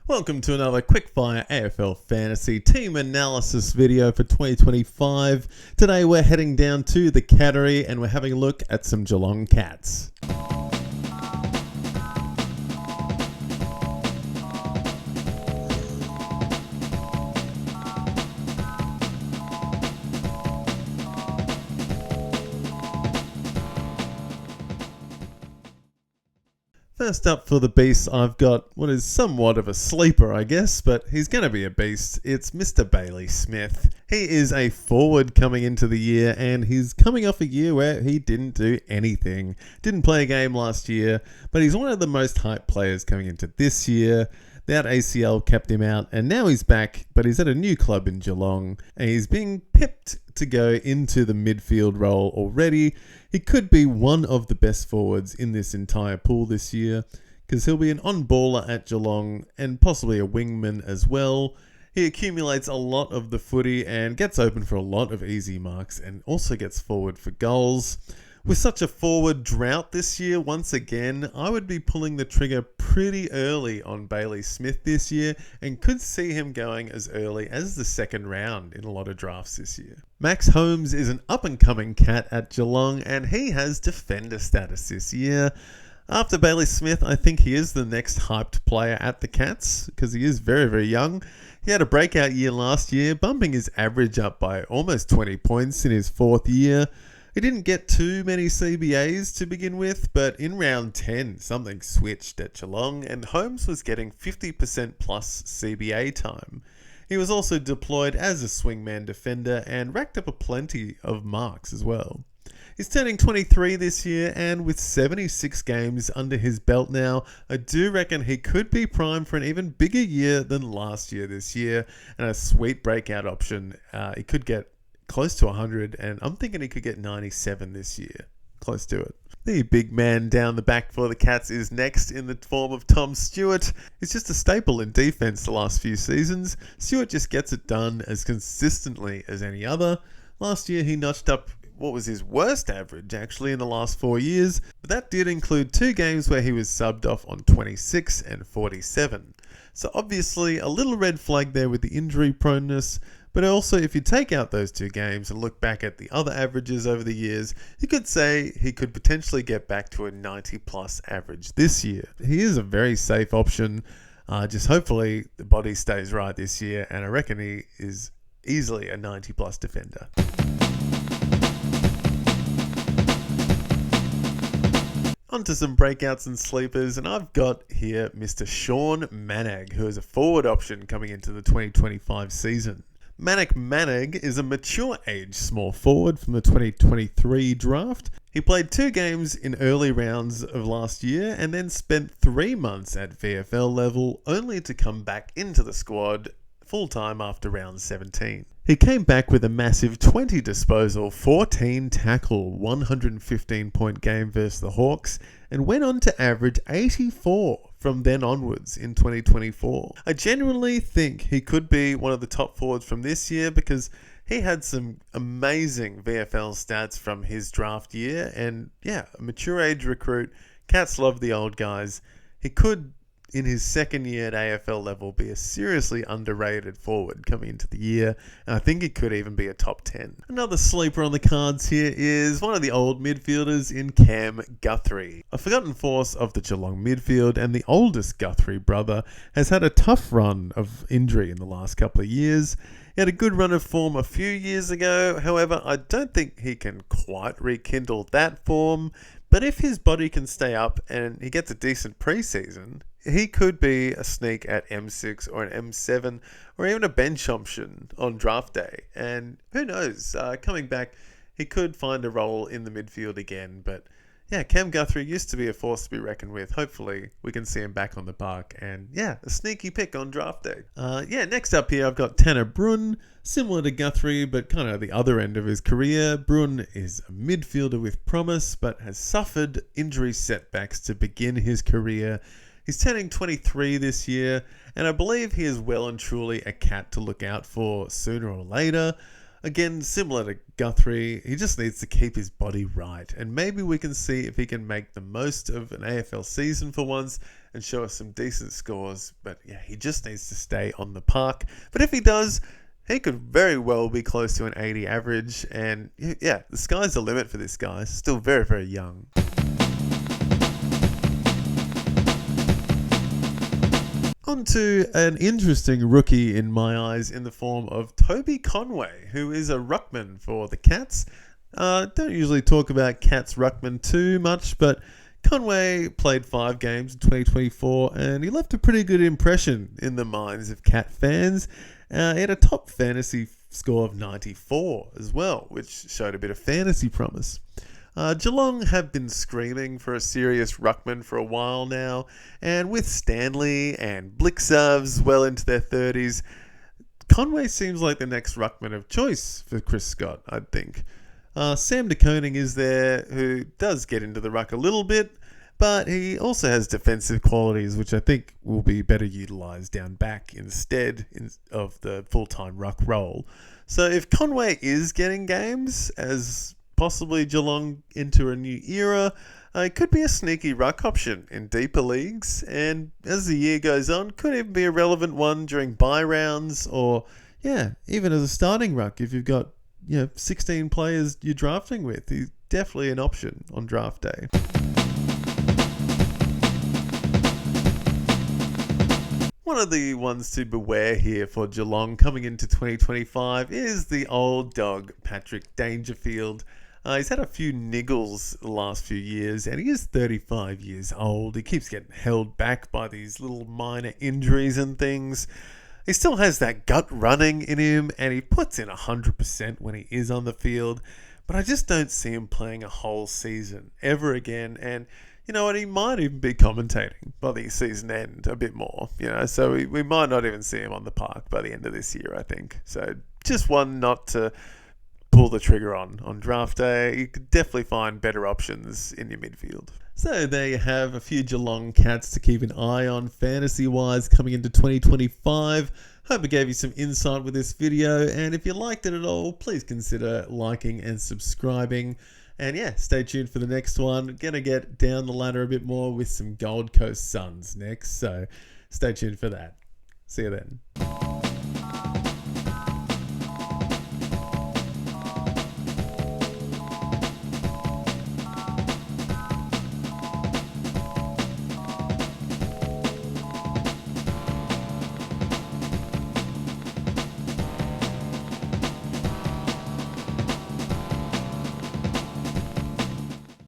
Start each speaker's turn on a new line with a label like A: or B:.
A: Welcome to another quickfire AFL Fantasy team analysis video for 2025. Today we're heading down to the Cattery and we're having a look at some Geelong Cats. First up for the Beasts, I've got what is somewhat of a sleeper, I guess, but he's going to be a beast. It's Mr. Bailey Smith. He is a forward coming into the year, and he's coming off a year where he didn't do anything. Didn't play a game last year, but he's one of the most hyped players coming into this year. That ACL kept him out, and now he's back, but he's at a new club in Geelong, and he's being pipped to go into the midfield role already. He could be one of the best forwards in this entire pool this year, because he'll be an on-baller at Geelong, and possibly a wingman as well. He accumulates a lot of the footy, and gets open for a lot of easy marks, and also gets forward for goals. With such a forward drought this year, once again, I would be pulling the trigger pretty early on Bailey Smith this year and could see him going as early as the second round in a lot of drafts this year. Max Holmes is an up-and-coming cat at Geelong and he has defender status this year. After Bailey Smith, I think he is the next hyped player at the Cats because he is very, very young. He had a breakout year last year, bumping his average up by almost 20 points in his fourth year. He didn't get too many CBAs to begin with, but in round 10, something switched at Geelong and Holmes was getting 50% plus CBA time. He was also deployed as a swingman defender and racked up a plenty of marks as well. He's turning 23 this year, and with 76 games under his belt now, I do reckon he could be primed for an even bigger year than last year this year, and a sweet breakout option. He could get close to 100, and I'm thinking he could get 97 this year. Close to it. The big man down the back for the Cats is next in the form of Tom Stewart. He's just a staple in defense the last few seasons. Stewart just gets it done as consistently as any other. Last year he notched up what was his worst average actually in the last 4 years, but that did include 2 games where he was subbed off on 26 and 47. So obviously a little red flag there with the injury proneness. But also, if you take out those 2 games and look back at the other averages over the years, you could say he could potentially get back to a 90-plus average this year. He is a very safe option. Just hopefully the body stays right this year, and I reckon he is easily a 90-plus defender. Onto some breakouts and sleepers, and I've got here Mr. Sean Manag, who is a forward option coming into the 2025 season. Manag is a mature age small forward from the 2023 draft. He played 2 games in early rounds of last year and then spent 3 months at VFL level only to come back into the squad full-time after round 17. He came back with a massive 20 disposal, 14 tackle, 115 point game versus the Hawks and went on to average 84 from then onwards in 2024. I genuinely think he could be one of the top forwards from this year because he had some amazing VFL stats from his draft year and a mature age recruit. Cats love the old guys. He could, in his second year at AFL level, be a seriously underrated forward coming into the year, and I think he could even be a top 10. Another sleeper on the cards here is one of the old midfielders in Cam Guthrie. A forgotten force of the Geelong midfield, and the oldest Guthrie brother has had a tough run of injury in the last couple of years. He had a good run of form a few years ago, however, I don't think he can quite rekindle that form, but if his body can stay up and he gets a decent preseason, he could be a sneak at M6 or an M7 or even a bench option on draft day. And who knows, coming back, he could find a role in the midfield again. But yeah, Cam Guthrie used to be a force to be reckoned with. Hopefully we can see him back on the park. And yeah, a sneaky pick on draft day. Next up here, I've got Tanner Bruhn. Similar to Guthrie, but kind of the other end of his career. Bruhn is a midfielder with promise, but has suffered injury setbacks to begin his career. He's turning 23 this year, and I believe he is well and truly a cat to look out for sooner or later. Again, similar to Guthrie, he just needs to keep his body right, and maybe we can see if he can make the most of an AFL season for once and show us some decent scores. But yeah, he just needs to stay on the park. But if he does, he could very well be close to an 80 average. And yeah, the sky's the limit for this guy. Still very, very young. On to an interesting rookie in my eyes in the form of Toby Conway, who is a ruckman for the Cats. Don't usually talk about Cats ruckman too much, but Conway played 5 games in 2024 and he left a pretty good impression in the minds of Cat fans. He had a top fantasy score of 94 as well, which showed a bit of fantasy promise. Geelong have been screaming for a serious ruckman for a while now, and with Stanley and Blixavs well into their 30s, Conway seems like the next ruckman of choice for Chris Scott, I'd think. Sam de Koning is there, who does get into the ruck a little bit, but he also has defensive qualities, which I think will be better utilised down back instead of the full-time ruck role. So if Conway is getting games, as possibly Geelong into a new era, it could be a sneaky ruck option in deeper leagues, and as the year goes on, could even be a relevant one during bye rounds, or yeah, even as a starting ruck if you've got 16 players you're drafting with. He's definitely an option on draft day. One of the ones to beware here for Geelong coming into 2025 is the old dog Patrick Dangerfield. He's had a few niggles the last few years, and he is 35 years old. He keeps getting held back by these little minor injuries and things. He still has that gut running in him, and he puts in 100% when he is on the field, but I just don't see him playing a whole season ever again. And you know what, he might even be commentating by the season end a bit more, so we might not even see him on the park by the end of this year, I think. So just one not to pull the trigger on draft day. You could definitely find better options in your midfield. So there you have a few Geelong Cats to keep an eye on fantasy-wise coming into 2025. Hope I gave you some insight with this video, and if you liked it at all, please consider liking and subscribing. And yeah, stay tuned for the next one. Gonna get down the ladder a bit more with some Gold Coast Suns next, so stay tuned for that. See you then.